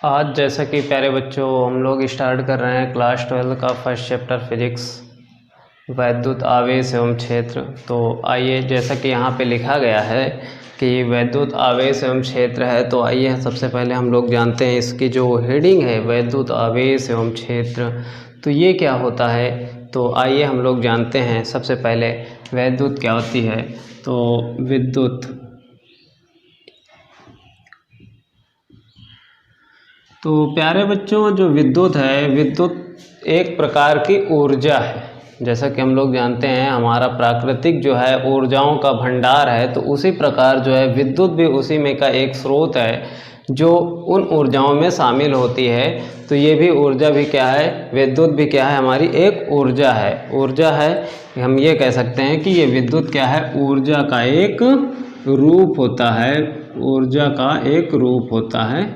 आज जैसा कि प्यारे बच्चों हम लोग स्टार्ट कर रहे हैं क्लास 12 का फर्स्ट चैप्टर फिजिक्स वैद्युत आवेश एवं क्षेत्र। तो आइए, जैसा कि यहाँ पे लिखा गया है कि वैद्युत आवेश एवं क्षेत्र है, तो आइए सबसे पहले हम लोग जानते हैं इसकी जो हेडिंग है वैद्युत आवेश एवं क्षेत्र, तो ये क्या होता है। तो आइए हम लोग जानते हैं सबसे पहले वैद्युत क्या होती है। तो विद्युत, तो प्यारे बच्चों जो विद्युत है, विद्युत एक प्रकार की ऊर्जा है। जैसा कि हम लोग जानते हैं हमारा प्राकृतिक जो है ऊर्जाओं का भंडार है, तो उसी प्रकार जो है विद्युत भी उसी में का एक स्रोत है जो उन ऊर्जाओं में शामिल होती है। तो ये भी ऊर्जा भी क्या है, विद्युत भी क्या है, हमारी एक ऊर्जा है। ऊर्जा है, हम ये कह सकते हैं कि ये विद्युत क्या है, ऊर्जा का एक रूप होता है। ऊर्जा का एक रूप होता है,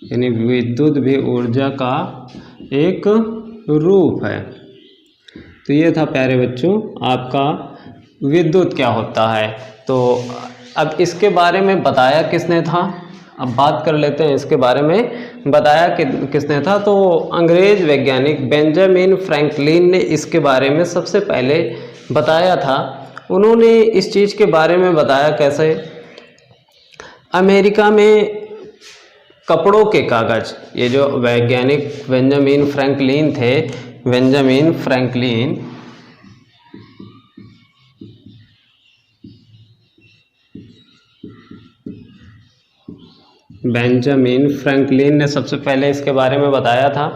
यानी विद्युत भी ऊर्जा का एक रूप है। तो ये था प्यारे बच्चों आपका विद्युत क्या होता है। तो अब इसके बारे में बताया किसने था, अब बात कर लेते हैं इसके बारे में बताया कि किसने था। तो अंग्रेज वैज्ञानिक बेंजामिन फ्रैंकलिन ने इसके बारे में सबसे पहले बताया था। उन्होंने इस चीज़ के बारे में बताया कैसे, अमेरिका में कपड़ों के कागज़, ये जो वैज्ञानिक बेंजामिन फ्रैंकलिन थे, बेंजामिन फ्रैंकलिन ने सबसे पहले इसके बारे में बताया था।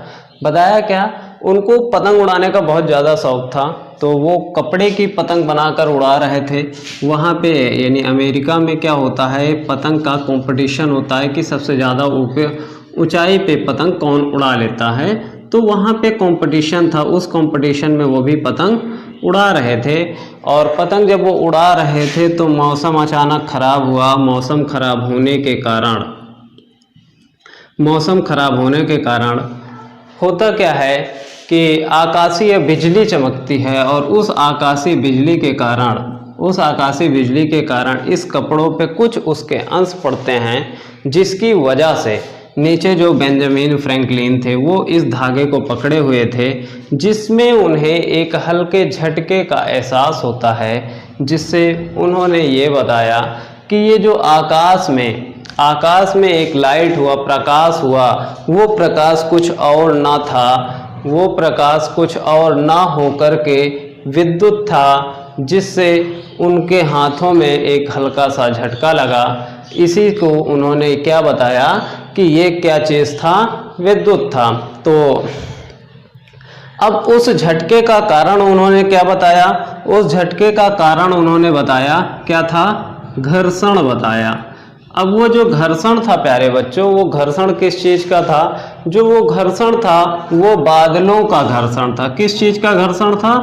बताया क्या, उनको पतंग उड़ाने का बहुत ज़्यादा शौक़ था, तो वो कपड़े की पतंग बनाकर उड़ा रहे थे। वहाँ पे यानी अमेरिका में क्या होता है, पतंग का कंपटीशन होता है कि सबसे ज़्यादा ऊंचाई पे पतंग कौन उड़ा लेता है। तो वहाँ पे कंपटीशन था, उस कंपटीशन में वो भी पतंग उड़ा रहे थे। और पतंग जब वो उड़ा रहे थे तो मौसम अचानक ख़राब हुआ। मौसम ख़राब होने के कारण होता क्या है कि आकाशीय बिजली चमकती है, और उस आकाशीय बिजली के कारण इस कपड़ों पे कुछ उसके अंश पड़ते हैं, जिसकी वजह से नीचे जो बेंजामिन फ्रैंकलिन थे वो इस धागे को पकड़े हुए थे, जिसमें उन्हें एक हल्के झटके का एहसास होता है, जिससे उन्होंने ये बताया कि ये जो आकाश में एक लाइट हुआ, प्रकाश हुआ, वो प्रकाश कुछ और ना था, वो प्रकाश कुछ और ना होकर के विद्युत था, जिससे उनके हाथों में एक हल्का सा झटका लगा। इसी को उन्होंने क्या बताया कि ये क्या चीज़ था, विद्युत था। तो अब उस झटके का कारण उन्होंने क्या बताया, उस झटके का कारण उन्होंने बताया क्या था, घर्षण बताया। अब वो जो घर्षण था प्यारे बच्चों, वो घर्षण किस चीज़ का था, जो वो घर्षण था वो बादलों का घर्षण था। किस चीज़ का घर्षण था,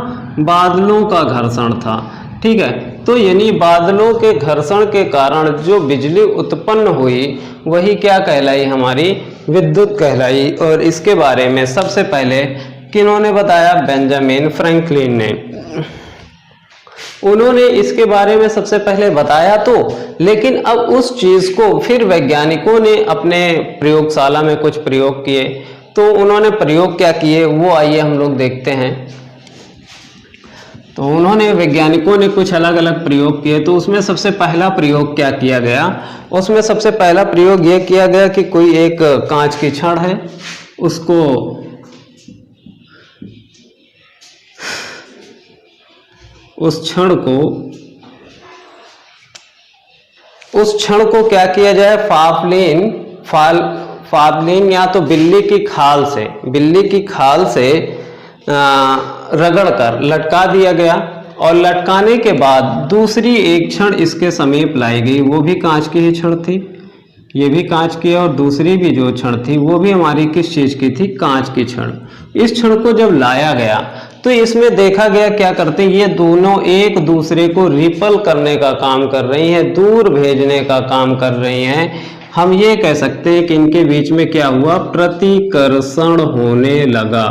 बादलों का घर्षण था। ठीक है, तो यानी बादलों के घर्षण के कारण जो बिजली उत्पन्न हुई वही क्या कहलाई, हमारी विद्युत कहलाई। और इसके बारे में सबसे पहले किन्होंने बताया, बेंजामिन फ्रैंकलिन ने। उन्होंने इसके बारे में सबसे पहले बताया तो, लेकिन अब उस चीज़ को फिर वैज्ञानिकों ने अपने प्रयोगशाला में कुछ प्रयोग किए। तो उन्होंने प्रयोग क्या किए वो आइए हम लोग देखते हैं। तो वैज्ञानिकों ने कुछ अलग अलग प्रयोग किए। तो उसमें सबसे पहला प्रयोग क्या किया गया, उसमें सबसे पहला प्रयोग ये किया गया कि कोई एक कांच की छड़ है, उस क्षण को क्या किया जाए, फावलिन या तो बिल्ली की खाल से रगड़कर लटका दिया गया। और लटकाने के बाद दूसरी एक छड़ इसके समीप लाई गई, वो भी कांच की ही छड़ थी, ये भी कांच की है, और दूसरी भी जो छड़ थी वो भी हमारी किस चीज़ की थी, कांच की छड़। इस छड़ को जब लाया गया तो इसमें देखा गया क्या करते हैं, ये दोनों एक दूसरे को रिपल करने का काम कर रही हैं, दूर भेजने का काम कर रही हैं। हम ये कह सकते हैं कि इनके बीच में क्या हुआ, प्रतिकर्षण होने लगा,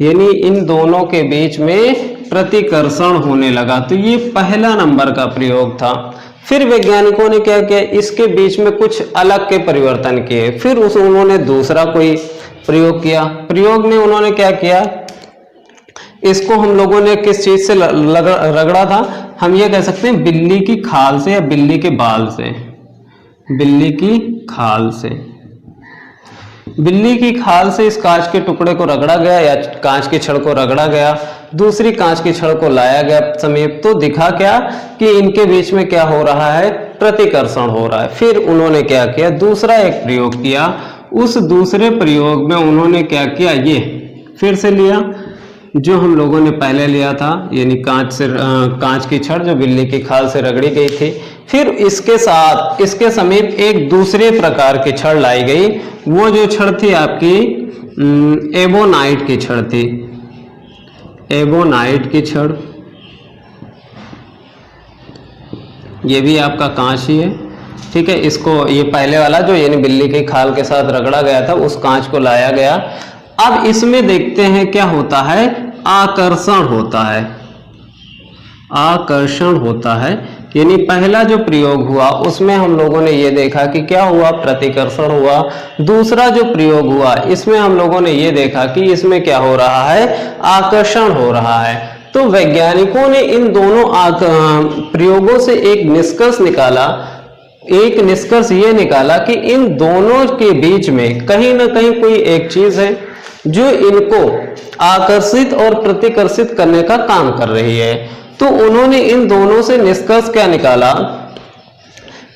यानी इन दोनों के बीच में प्रतिकर्षण होने लगा। तो ये पहला नंबर का प्रयोग था। फिर वैज्ञानिकों ने क्या किया, इसके बीच में कुछ अलग के परिवर्तन किए। फिर उन्होंने दूसरा कोई प्रयोग किया। प्रयोग में उन्होंने क्या किया, इसको हम लोगों ने किस चीज से रगड़ा था, हम ये कह सकते हैं बिल्ली की खाल से या बिल्ली के बाल से। बिल्ली की खाल से, बिल्ली की खाल से इस कांच के टुकड़े को रगड़ा गया या कांच की छड़ को रगड़ा गया, दूसरी कांच की छड़ को लाया गया समीप, तो दिखा क्या कि इनके बीच में क्या हो रहा है, प्रतिकर्षण हो रहा है। फिर उन्होंने क्या किया, दूसरा एक प्रयोग किया। उस दूसरे प्रयोग में उन्होंने क्या किया, ये फिर से लिया जो हम लोगों ने पहले लिया था, यानी कांच की छड़ जो बिल्ली की खाल से रगड़ी गई थी। फिर इसके साथ इसके समीप एक दूसरे प्रकार की छड़ लाई गई। वो जो छड़ थी आपकी एबोनाइट की छड़ थी, एबोनाइट की छड़। ये भी आपका कांच ही है, ठीक है। इसको, ये पहले वाला जो यानी बिल्ली की खाल के साथ रगड़ा गया था, उस कांच को लाया गया। अब इसमें देखते हैं क्या होता है, आकर्षण होता है, आकर्षण होता है। यानी पहला जो प्रयोग हुआ उसमें हम लोगों ने ये देखा कि क्या हुआ, प्रतिकर्षण हुआ। दूसरा जो प्रयोग हुआ इसमें हम लोगों ने ये देखा कि इसमें क्या हो रहा है, आकर्षण हो रहा है। तो वैज्ञानिकों ने इन दोनों प्रयोगों से एक निष्कर्ष निकाला। एक निष्कर्ष ये निकाला कि इन दोनों के बीच में कहीं ना कहीं कोई एक चीज है जो इनको आकर्षित और प्रतिकर्षित करने का काम कर रही है। तो उन्होंने इन दोनों से निष्कर्ष क्या निकाला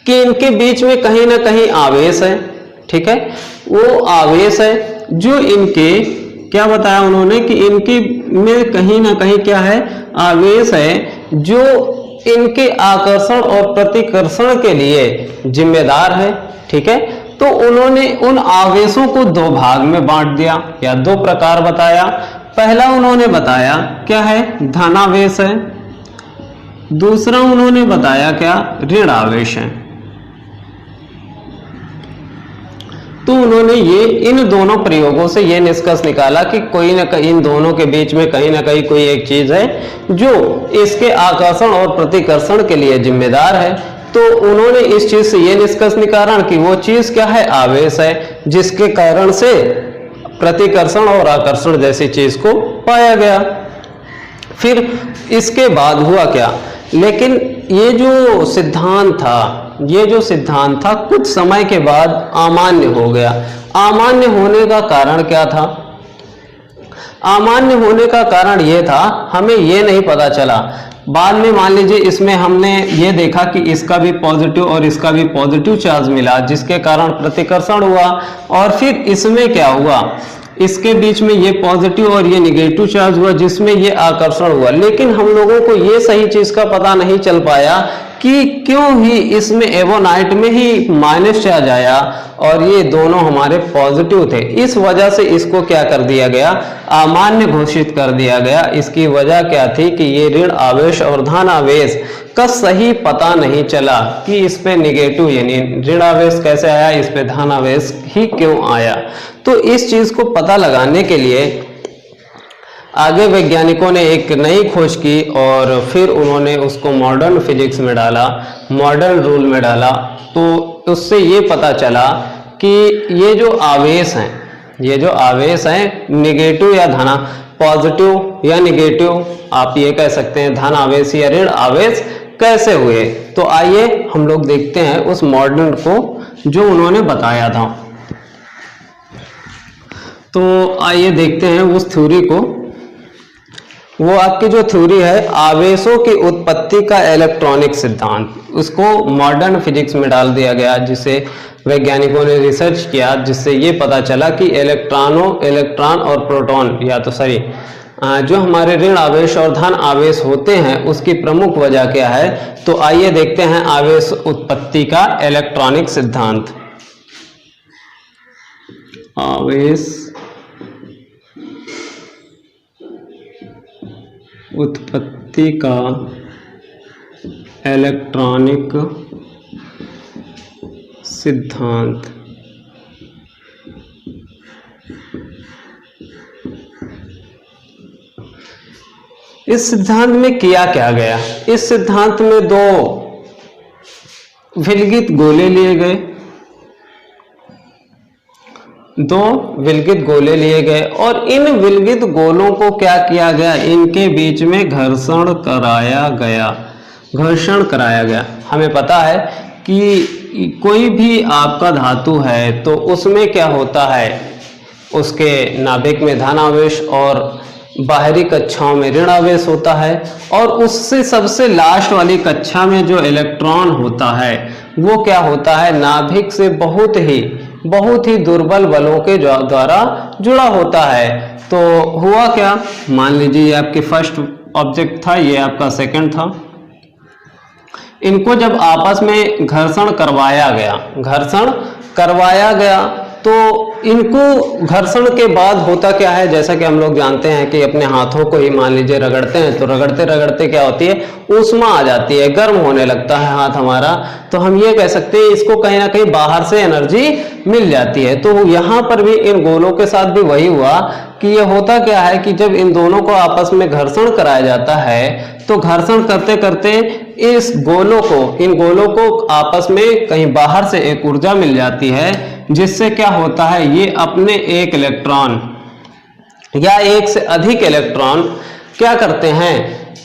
कि इनके बीच में कहीं ना कहीं आवेश है, ठीक है। वो आवेश है जो इनके, क्या बताया उन्होंने कि इनके में कहीं ना कहीं क्या है, आवेश है जो इनके आकर्षण और प्रतिकर्षण के लिए जिम्मेदार है, ठीक है। तो उन्होंने उन आवेशों को दो भाग में बांट दिया या दो प्रकार बताया। पहला उन्होंने बताया क्या है, धनावेश है। दूसरा उन्होंने बताया क्या, ऋण आवेश है। तो उन्होंने ये इन दोनों प्रयोगों से ये निष्कर्ष निकाला कि कोई ना कहीं इन दोनों के बीच में कहीं ना कहीं कोई एक चीज है जो इसके आकर्षण और प्रतिकर्षण के लिए जिम्मेदार है। तो उन्होंने इस चीज से ये निष्कर्ष निकाला कि वो चीज क्या है, आवेश है, जिसके कारण से प्रतिकर्षण और आकर्षण जैसी चीज को पाया गया। फिर इसके बाद हुआ क्या, लेकिन ये जो सिद्धांत था कुछ समय के बाद अमान्य हो गया। अमान्य होने का कारण क्या था, अमान्य होने का कारण ये था, हमें ये नहीं पता चला। बाद में मान लीजिए इसमें हमने ये देखा कि इसका भी पॉजिटिव और इसका भी पॉजिटिव चार्ज मिला, जिसके कारण प्रतिकर्षण हुआ। और फिर इसमें क्या हुआ, इसके बीच में ये पॉजिटिव और ये निगेटिव चार्ज हुआ, जिसमें ये आकर्षण हुआ। लेकिन हम लोगों को ये सही चीज का पता नहीं चल पाया कि क्यों ही इसमें एबोनाइट में ही माइनस चार्ज आया और ये दोनों हमारे पॉजिटिव थे। इस वजह से इसको क्या कर दिया गया, अमान्य घोषित कर दिया गया। इसकी वजह क्या थी कि ये ऋण आवेश और धन आवेश का सही पता नहीं चला कि इस पे निगेटिव यानी ऋण आवेश कैसे आया, इस पे धन आवेश ही क्यों आया। तो इस चीज को पता लगाने के लिए आगे वैज्ञानिकों ने एक नई खोज की और फिर उन्होंने उसको मॉडर्न फिजिक्स में डाला, मॉडर्न रूल में डाला। तो उससे ये पता चला कि ये जो आवेश हैं निगेटिव या धना, पॉजिटिव या निगेटिव, आप ये कह सकते हैं धन आवेश या ऋण आवेश कैसे हुए। तो आइए हम लोग देखते हैं उस मॉडर्न को जो उन्होंने बताया था। तो आइए देखते हैं उस थ्योरी को। वो आपकी जो थ्योरी है आवेशों की उत्पत्ति का इलेक्ट्रॉनिक सिद्धांत, उसको मॉडर्न फिजिक्स में डाल दिया गया, जिसे वैज्ञानिकों ने रिसर्च किया, जिससे ये पता चला कि इलेक्ट्रॉन और प्रोटॉन जो हमारे ऋण आवेश और धन आवेश होते हैं उसकी प्रमुख वजह क्या है। तो आइए देखते हैं आवेश उत्पत्ति का इलेक्ट्रॉनिक सिद्धांत। आवेश उत्पत्ति का इलेक्ट्रॉनिक सिद्धांत। इस सिद्धांत में किया क्या गया, इस सिद्धांत में दो विलगित गोले लिए गए, 2 विलगित गोले लिए गए और इन विलगित गोलों को क्या किया गया, इनके बीच में घर्षण कराया गया। घर्षण कराया गया। हमें पता है कि कोई भी आपका धातु है तो उसमें क्या होता है, उसके नाभिक में धनावेश और बाहरी कक्षाओं में ऋण आवेश होता है, और उससे सबसे लास्ट वाली कक्षा में जो इलेक्ट्रॉन होता है वो क्या होता है, नाभिक से बहुत ही दुर्बल बलों के द्वारा जुड़ा होता है। तो हुआ क्या, मान लीजिए ये आपके फर्स्ट ऑब्जेक्ट था, ये आपका सेकंड था। इनको जब आपस में घर्षण करवाया गया तो इनको घर्षण के बाद होता क्या है, जैसा कि हम लोग जानते हैं कि अपने हाथों को ही मान लीजिए रगड़ते हैं तो रगड़ते रगड़ते क्या होती है, ऊष्मा आ जाती है, गर्म होने लगता है हाथ हमारा। तो हम ये कह सकते हैं इसको कहीं ना कहीं बाहर से एनर्जी मिल जाती है। तो यहाँ पर भी इन गोलों के साथ भी वही हुआ कि ये होता क्या है कि जब इन दोनों को आपस में घर्षण कराया जाता है तो घर्षण करते करते इन गोलों को आपस में कहीं बाहर से एक ऊर्जा मिल जाती है, जिससे क्या होता है, ये अपने एक इलेक्ट्रॉन या एक से अधिक इलेक्ट्रॉन क्या करते हैं,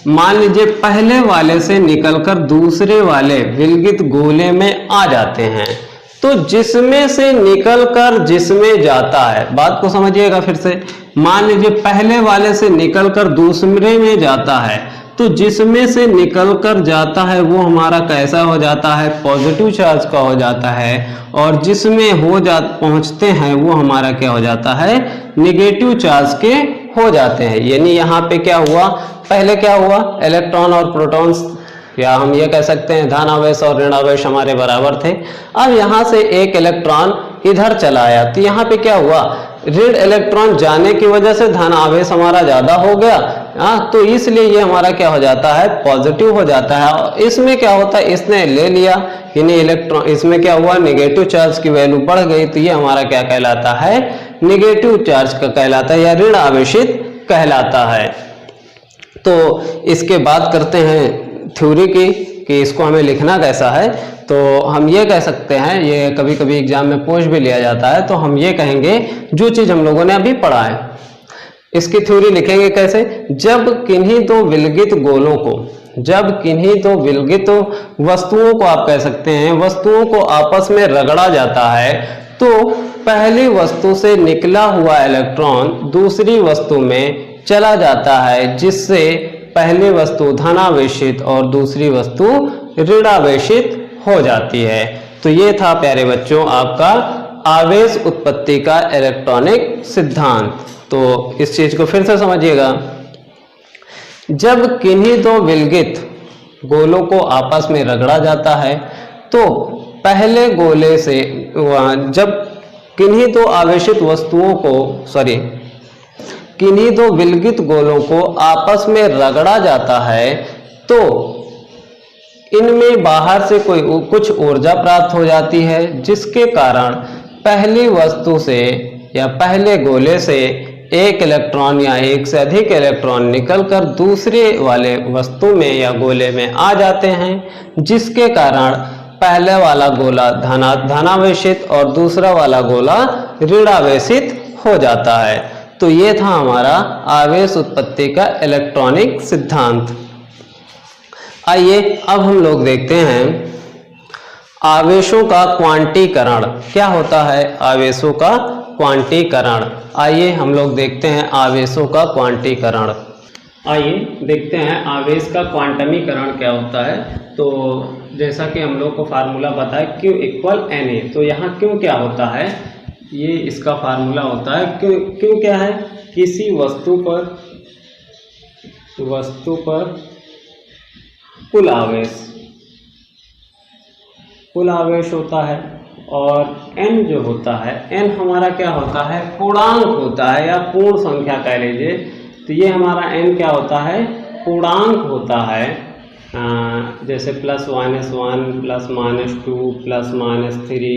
मान लीजिए पहले वाले से निकलकर दूसरे वाले विलगित गोले में आ जाते हैं। तो जिसमें से निकलकर जिसमें जाता है, बात को समझिएगा फिर से, मान लीजिए पहले वाले से निकलकर दूसरे में जाता है, तो जिसमें से निकलकर जाता है वो हमारा कैसा हो जाता है, पॉजिटिव चार्ज का हो जाता है, और जिसमें पहुंचते हैं वो हमारा क्या हो जाता है, नेगेटिव चार्ज के हो जाते हैं। यानी यहाँ पे क्या हुआ, पहले क्या हुआ, इलेक्ट्रॉन और प्रोटॉन्स, या हम ये कह सकते हैं धन आवेश और ऋण आवेश हमारे बराबर थे। अब यहाँ से एक इलेक्ट्रॉन इधर चला आया तो यहाँ पे क्या हुआ, ऋण इलेक्ट्रॉन जाने की वजह से धन आवेश हमारा ज्यादा हो गया, तो इसलिए ये हमारा क्या हो जाता है, पॉजिटिव हो जाता है। और इसमें क्या होता है, इसने ले लिया यानी इलेक्ट्रॉन, इसमें क्या हुआ, नेगेटिव चार्ज की वैल्यू बढ़ गई, तो ये हमारा क्या कहलाता है, नेगेटिव चार्ज का कहलाता है या ऋण आवेशित कहलाता है। तो इसके बात करते हैं थ्योरी की कि इसको हमें लिखना कैसा है। तो हम ये कह सकते हैं, ये कभी कभी एग्जाम में पूछ भी लिया जाता है, तो हम ये कहेंगे जो चीज हम लोगों ने अभी पढ़ा है इसकी थ्योरी लिखेंगे कैसे, जब किन्हीं दो विलगित वस्तुओं को आप कह सकते हैं, वस्तुओं को आपस में रगड़ा जाता है तो पहली वस्तु से निकला हुआ इलेक्ट्रॉन दूसरी वस्तु में चला जाता है, जिससे पहली वस्तु धनावेशित और दूसरी वस्तु ऋणावेशित हो जाती है। तो ये था प्यारे बच्चों आपका आवेश उत्पत्ति का इलेक्ट्रॉनिक सिद्धांत। तो इस चीज को फिर से समझिएगा, जब किन्हीं दो विलगित गोलों को आपस में रगड़ा जाता है तो पहले गोले से, जब किन्हीं दो आवेशित वस्तुओं को किन्हीं दो विलगित गोलों को आपस में रगड़ा जाता है तो इनमें बाहर से कुछ ऊर्जा प्राप्त हो जाती है, जिसके कारण पहली वस्तु से या पहले गोले से एक इलेक्ट्रॉन या एक से अधिक इलेक्ट्रॉन निकलकर दूसरे वाले वस्तु में या गोले में आ जाते हैं, जिसके कारण पहले वाला गोला धनावेशित और दूसरा वाला गोला ऋणावेशित हो जाता है। तो ये था हमारा आवेश उत्पत्ति का इलेक्ट्रॉनिक सिद्धांत। आइए अब हम लोग देखते हैं आवेशों का क्वांटीकरण क्या होता है, आवेशों का क्वांटीकरण। आइए हम लोग देखते हैं आवेशों का क्वांटीकरण। आइए देखते हैं आवेश का क्वांटमीकरण क्या होता है। तो जैसा कि हम लोग को फार्मूला पता है Q = Na, तो यहाँ Q क्या होता है, ये इसका फार्मूला होता है। Q क्या है, किसी वस्तु पर कुल आवेश होता है, और n जो होता है, n हमारा क्या होता है, पूर्णांक होता है या पूर्ण संख्या कह लीजिए। तो ये हमारा n क्या होता है, पूर्णांक होता है, जैसे +-1 +-2 +-3,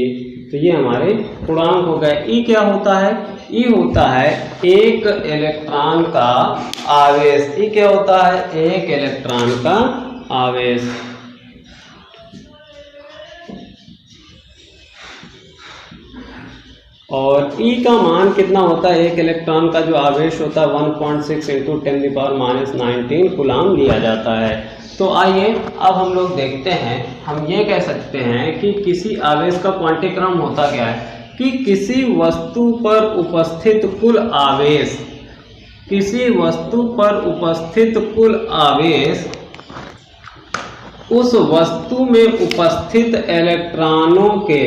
तो ये हमारे पूर्णांक हो गए। ई क्या होता है, ई होता है एक इलेक्ट्रॉन का आवेश। ई क्या होता है, एक इलेक्ट्रॉन का आवेश। और ई का मान कितना होता है, एक इलेक्ट्रॉन का जो आवेश होता है 1.6 × 10⁻⁹ कूलाम लिया जाता है। तो आइए अब हम लोग देखते हैं, हम ये कह सकते हैं कि किसी आवेश का क्वांटिक्रम होता क्या है कि किसी वस्तु पर उपस्थित कुल आवेश, किसी वस्तु पर उपस्थित कुल आवेश उस वस्तु में उपस्थित इलेक्ट्रॉनों के,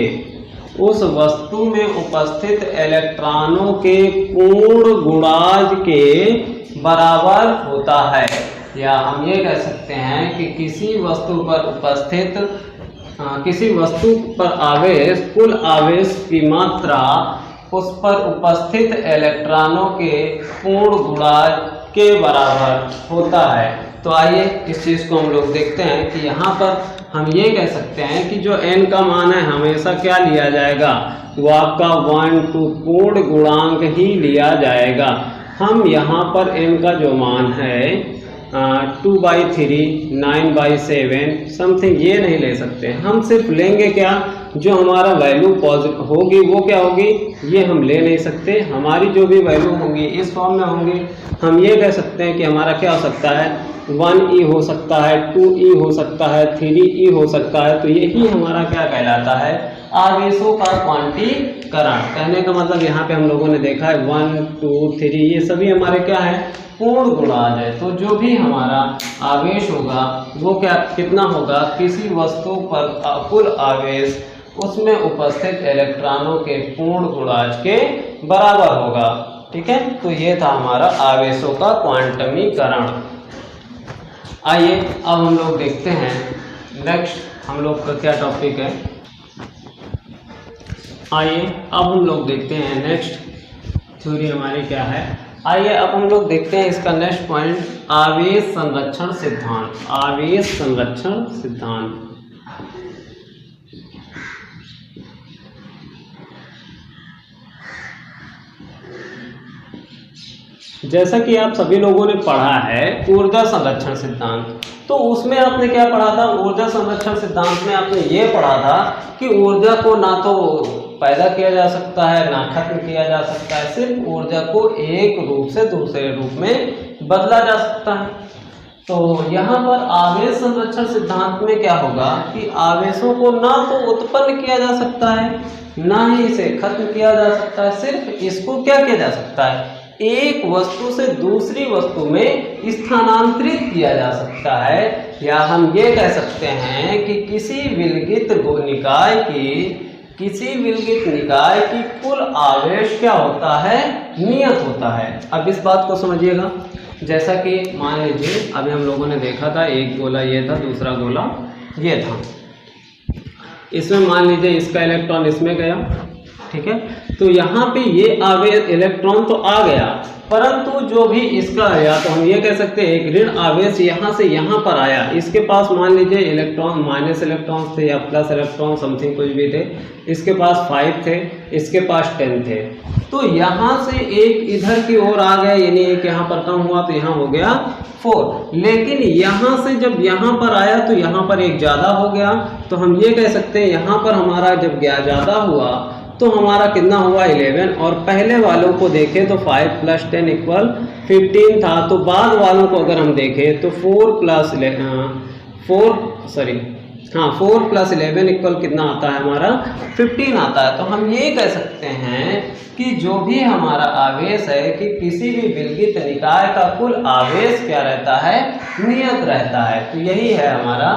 उस वस्तु में उपस्थित इलेक्ट्रॉनों के पूर्ण गुणाज के बराबर होता है। या हम ये कह सकते हैं कि किसी वस्तु पर उपस्थित किसी वस्तु पर आवेश, कुल आवेश की मात्रा उस पर उपस्थित इलेक्ट्रॉनों के पूर्ण गुणाज के बराबर होता है। तो आइए इस चीज़ को हम लोग देखते हैं कि यहाँ पर हम ये कह सकते हैं कि जो n का मान है हमेशा क्या लिया जाएगा, वो आपका 1 2 पूर्ण गुणांक ही लिया जाएगा। हम यहाँ पर n का जो मान है 2/3, 9/7 समथिंग ये नहीं ले सकते। हम सिर्फ लेंगे क्या, जो हमारा वैल्यू पॉजिटिव होगी वो क्या होगी, ये हम ले नहीं सकते। हमारी जो भी वैल्यू होंगी इस फॉर्म में होंगी। हम ये कह सकते हैं कि हमारा क्या हो सकता है, 1e हो सकता है, 2e हो सकता है, 3e हो सकता है। तो यही हमारा क्या कहलाता है, आवेशों का क्वांटीकरण। कहने का मतलब यहाँ पे हम लोगों ने देखा है 1 2 3 ये सभी हमारे क्या है, पूर्ण गुणाज है। तो जो भी हमारा आवेश होगा वो क्या कितना होगा, किसी वस्तु पर कुल आवेश उसमें उपस्थित इलेक्ट्रॉनों के पूर्ण गुणाज के बराबर होगा। ठीक है, तो ये था हमारा आवेशों का क्वांटमीकरण। आइए अब हम लोग देखते हैं नेक्स्ट हम लोग का क्या टॉपिक है। आइए अब हम लोग देखते हैं नेक्स्ट थ्योरी हमारी क्या है। आइए अब हम लोग देखते हैं इसका नेक्स्ट पॉइंट, आवेश संरक्षण सिद्धांत। आवेश संरक्षण सिद्धांत। जैसा कि आप सभी लोगों ने पढ़ा है ऊर्जा संरक्षण सिद्धांत, तो उसमें आपने क्या पढ़ा था, ऊर्जा संरक्षण सिद्धांत में आपने ये पढ़ा था कि ऊर्जा को ना तो पैदा किया जा सकता है ना खत्म किया जा सकता है, सिर्फ ऊर्जा को एक रूप से दूसरे रूप में बदला जा सकता है। तो यहाँ पर आवेश संरक्षण सिद्धांत में क्या होगा कि आवेशों को ना तो उत्पन्न किया जा सकता है ना ही इसे खत्म किया जा सकता है, सिर्फ इसको क्या किया जा सकता है, एक वस्तु से दूसरी वस्तु में स्थानांतरित किया जा सकता है। या हम ये कह सकते हैं कि किसी विलगित निकाय की कुल आवेश क्या होता है, नियत होता है। अब इस बात को समझिएगा, जैसा कि मान लीजिए अभी हम लोगों ने देखा था एक गोला ये था, दूसरा गोला ये था। इसमें मान लीजिए इसका इलेक्ट्रॉन इसमें गया, ठीक है, तो यहाँ पे ये आवेश इलेक्ट्रॉन तो आ गया, परंतु जो भी इसका आया तो हम ये कह सकते हैं एक ऋण आवेश यहाँ से यहाँ पर आया। इसके पास मान लीजिए इलेक्ट्रॉन माइनस इलेक्ट्रॉन थे या प्लस इलेक्ट्रॉन समथिंग कुछ भी थे, इसके पास 5 थे, इसके पास 10 थे। तो यहाँ से एक इधर की ओर आ गया, यानी एक यहाँ पर कम हुआ तो यहाँ हो गया 4। लेकिन यहाँ से जब यहाँ पर आया तो यहाँ पर एक ज़्यादा हो गया। तो हम ये कह सकते हैं यहाँ पर हमारा जब ज़्यादा हुआ तो हमारा कितना हुआ 11। और पहले वालों को देखें तो 5 + 10 = 15 था। तो बाद वालों को अगर हम देखें तो 4 + 11 = कितना आता है हमारा 15 आता है। तो हम ये कह सकते हैं कि जो भी हमारा आवेश है कि किसी भी विलगित निकाय का कुल आवेश क्या रहता है, नियत रहता है। तो यही है हमारा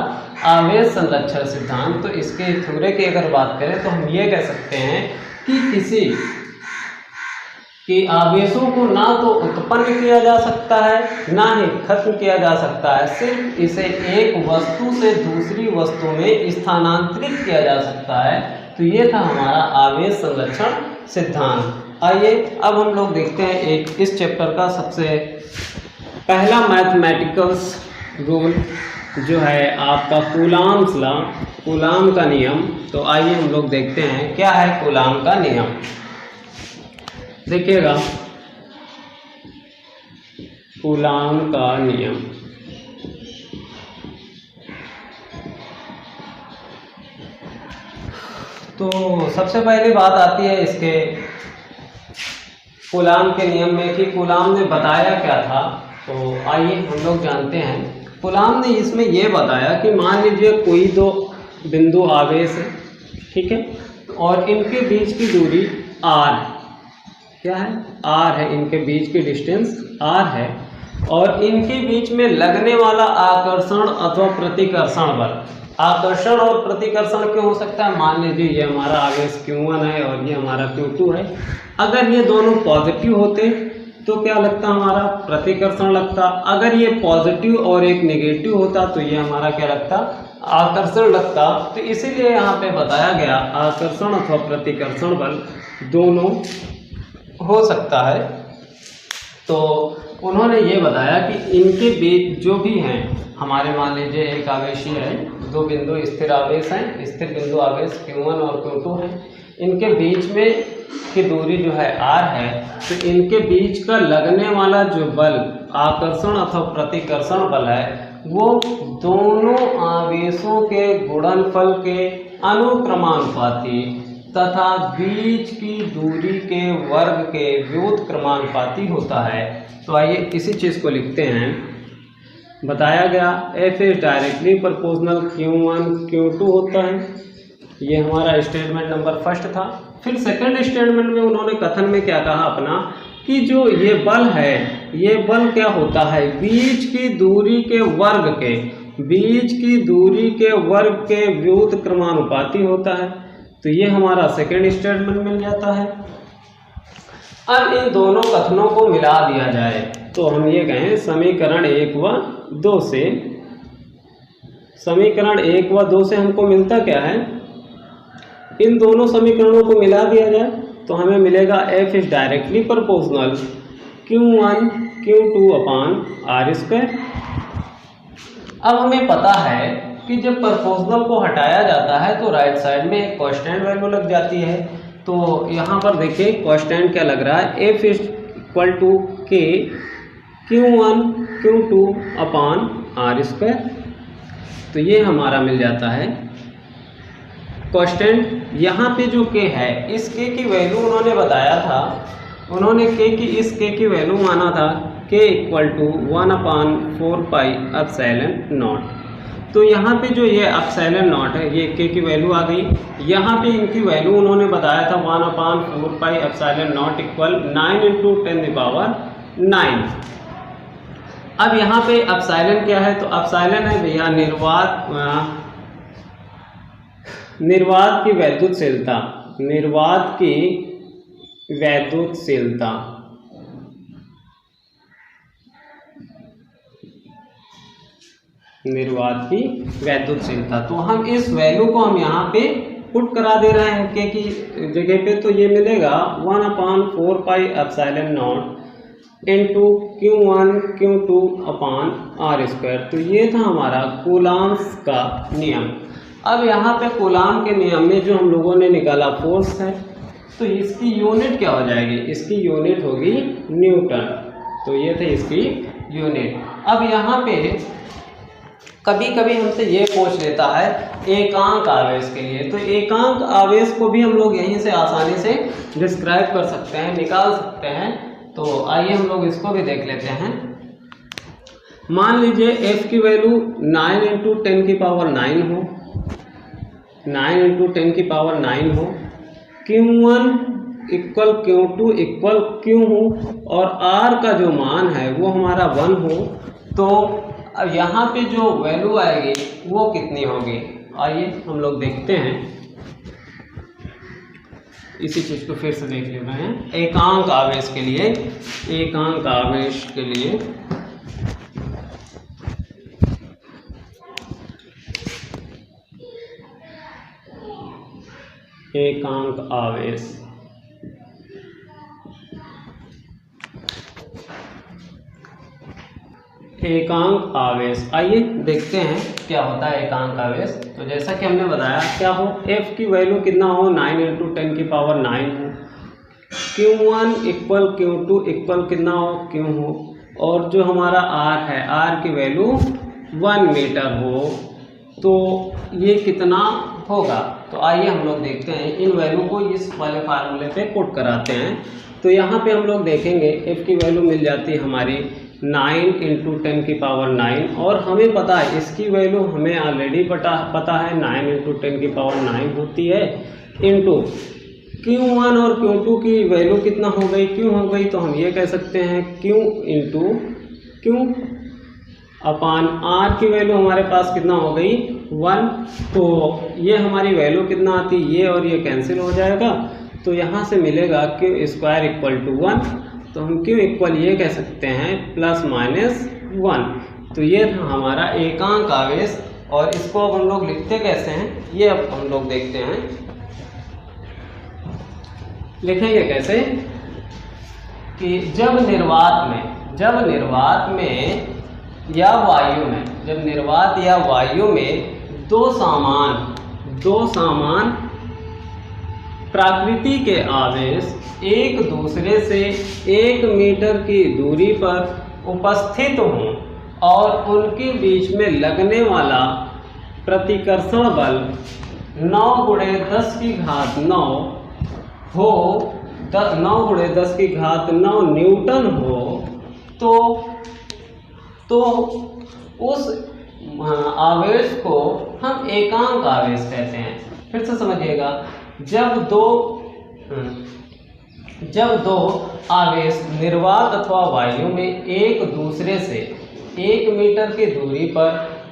आवेश संरक्षण सिद्धांत। तो इसके थ्योरी की अगर बात करें तो हम ये कह सकते हैं कि किसी कि आवेशों को ना तो उत्पन्न किया जा सकता है ना ही खत्म किया जा सकता है, सिर्फ इसे एक वस्तु से दूसरी वस्तु में स्थानांतरित किया जा सकता है। तो ये था हमारा आवेश संरक्षण सिद्धांत। आइए अब हम लोग देखते हैं एक इस चैप्टर का सबसे पहला मैथमेटिकल्स रूल जो है आपका कूलाम्स लॉ, कूलाम का नियम। तो आइए हम लोग देखते हैं क्या है कूलाम का नियम। देखिएगा कूलाम का नियम। तो सबसे पहली बात आती है इसके कूलाम के नियम में कि कूलाम ने बताया क्या था, तो आइए हम लोग जानते हैं। कूलाम ने इसमें यह बताया कि मान लीजिए कोई दो बिंदु आवेश है, ठीक है, और इनके बीच की दूरी r, क्या है, r है, इनके बीच की डिस्टेंस r है, और इनके बीच में लगने वाला आकर्षण अथवा प्रतिकर्षण बल, आकर्षण और प्रतिकर्षण क्यों हो सकता है, मान लीजिए ये हमारा आवेश Q1 है और ये हमारा Q2 है। अगर ये दोनों पॉजिटिव होते तो क्या लगता हमारा, प्रतिकर्षण लगता। अगर ये पॉजिटिव और एक नेगेटिव होता तो ये हमारा क्या लगता, आकर्षण लगता। तो इसीलिए यहाँ पे बताया गया आकर्षण अथवा प्रतिकर्षण बल दोनों हो सकता है। तो उन्होंने ये बताया कि इनके बीच जो भी हैं हमारे, मान लीजिए एक आवेशीय है, दो बिंदु स्थिर आवेश हैं, स्थिर बिंदु आवेश Q1 और Q2 हैं, इनके बीच में की दूरी जो है r है, तो इनके बीच का लगने वाला जो बल आकर्षण अथवा प्रतिकर्षण बल है वो दोनों आवेशों के गुणनफल के अनुक्रमानुपाती तथा बीच की दूरी के वर्ग के व्युत्क्रमानुपाती होता है। तो आइए इसी चीज़ को लिखते हैं। बताया गया F is directly proportional Q1 Q2 होता है, ये हमारा स्टेटमेंट नंबर फर्स्ट था। फिर सेकंड स्टेटमेंट में उन्होंने कथन में क्या कहा अपना, कि जो ये बल है, ये बल क्या होता है, बीच की दूरी के वर्ग के, बीच की दूरी के वर्ग के व्युत्क्रमानुपाती होता है। तो ये हमारा सेकंड स्टेटमेंट मिल जाता है। अब इन दोनों कथनों को मिला दिया जाए तो हम ये कहें समीकरण 1 व 2 से, समीकरण 1 व 2 से हमको मिलता क्या है, इन दोनों समीकरणों को मिला दिया जाए तो हमें मिलेगा F is directly proportional Q1 Q2 upon r²। अब हमें पता है कि जब प्रोपोर्शनल को हटाया जाता है तो राइट साइड में एक कांस्टेंट वैल्यू लग जाती है। तो यहाँ पर देखिए कांस्टेंट क्या लग रहा है, F is equal to K Q1 Q2 upon r²। तो ये हमारा मिल जाता है कांस्टेंट। यहाँ पे जो K है, इस K की वैल्यू उन्होंने बताया था, उन्होंने K की इस K की वैल्यू माना था K equal to 1/4 pi epsilon naught. तो यहाँ पे जो ये एप्सिलॉन नॉट है, ये K की वैल्यू आ गई। यहाँ पे इनकी वैल्यू उन्होंने बताया था 1/4 पाई एप्सिलॉन नॉट इक्वल 9 × 10⁹। अब यहाँ पे एप्सिलॉन क्या है, तो एप्सिलॉन है भैया निर्वात की वैद्युतशीलता, निर्वात की वैद्युतशीलता। निर्वात की वैद्युतशीलता। तो हम इस वैल्यू को हम यहाँ पे पुट करा दे रहे हैं K की जगह पे, तो ये मिलेगा 1/4 pi epsilon not into Q1 Q2 upon r²। तो ये था हमारा कूलाम्स का नियम। अब यहाँ पे कूलाम के नियम में जो हम लोगों ने निकाला फोर्स है, तो इसकी यूनिट क्या हो जाएगी, इसकी यूनिट होगी न्यूटन। तो ये थे इसकी यूनिट। अब यहाँ पे कभी कभी हमसे ये पूछ लेता है एकांक आवेश के लिए, तो एकांक आवेश को भी हम लोग यहीं से आसानी से डिस्क्राइब कर सकते हैं, निकाल सकते हैं। तो आइए हम लोग इसको भी देख लेते हैं। मान लीजिए F की वैल्यू 9 × 10⁹ हो, 9 × 10⁹ हो, Q1 equal Q2 equal Q हो, और R का जो मान है वो हमारा 1 हो। तो अब यहाँ पे जो वैल्यू आएगी वो कितनी होगी, आइए हम लोग देखते हैं। इसी चीज़ को फिर से देख ले रहे हैं। एकांक आवेश के लिए, एकांक आवेश के लिए एकांक आवेश, एकांक आवेश। आइए देखते हैं क्या होता है एकांक आवेश। तो जैसा कि हमने बताया क्या हो, F की वैल्यू कितना हो, 9 × 10⁹ हो, Q1 इक्वल Q2 इक्वल कितना हो, Q हो, और जो हमारा R है, R की वैल्यू 1 मीटर हो। तो ये कितना होगा, तो आइए हम लोग देखते हैं। इन वैल्यू को इस वाले फार्मूले पे पुट कराते हैं। तो यहाँ पे हम लोग देखेंगे f की वैल्यू मिल जाती है हमारी 9 × 10⁹ और हमें पता है इसकी वैल्यू हमें ऑलरेडी पता है 9 × 10⁹ होती है इंटू Q1 और Q2 की वैल्यू कितना हो गई, Q हो गई, तो हम ये कह सकते हैं Q इंटू Q अपान R की वैल्यू हमारे पास कितना हो गई 1। तो ये हमारी वैल्यू कितना आती, ये और ये कैंसिल हो जाएगा, तो यहाँ से मिलेगा Q² = 1। तो हम Q इक्वल ये कह सकते हैं ±1। तो ये था हमारा एकांक आवेश। और इसको अब हम लोग लिखते कैसे हैं ये अब हम लोग देखते हैं। लिखेंगे कैसे कि जब निर्वात में या वायु में, जब निर्वात या वायु में दो समान प्रकृति के आवेश एक दूसरे से 1 मीटर की दूरी पर उपस्थित हों और उनके बीच में लगने वाला प्रतिकर्षण बल 9 × 10⁹ हो, 9 × 10⁹ न्यूटन हो, तो उस आवेश को हम एकांक आवेश कहते हैं। फिर से समझिएगा, जब दो आवेश निर्वात अथवा वायु में एक दूसरे से 1 मीटर की दूरी पर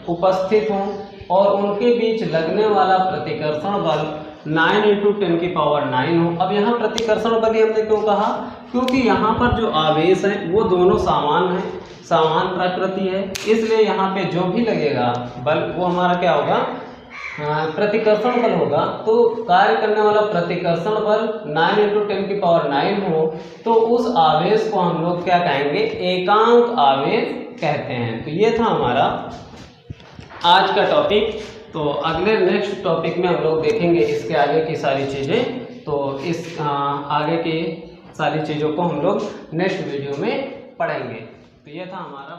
उपस्थित हों और उनके बीच लगने वाला प्रतिकर्षण बल 9 × 10⁹ हो। अब यहाँ प्रतिकर्षण बल हमने क्यों कहा, क्योंकि यहाँ पर जो आवेश हैं वो दोनों समान प्रकृति है, इसलिए यहाँ पे जो भी लगेगा बल वो हमारा क्या होगा, प्रतिकर्षण बल होगा। तो कार्य करने वाला प्रतिकर्षण बल 9 × 10⁹ हो, तो उस आवेश को हम लोग क्या कहेंगे, एकांक आवेश कहते हैं। तो ये था हमारा आज का टॉपिक। तो अगले नेक्स्ट टॉपिक में हम लोग देखेंगे इसके आगे की सारी चीज़ें। तो इस आगे की सारी चीज़ों को हम लोग नेक्स्ट वीडियो में पढ़ेंगे। तो ये था हमारा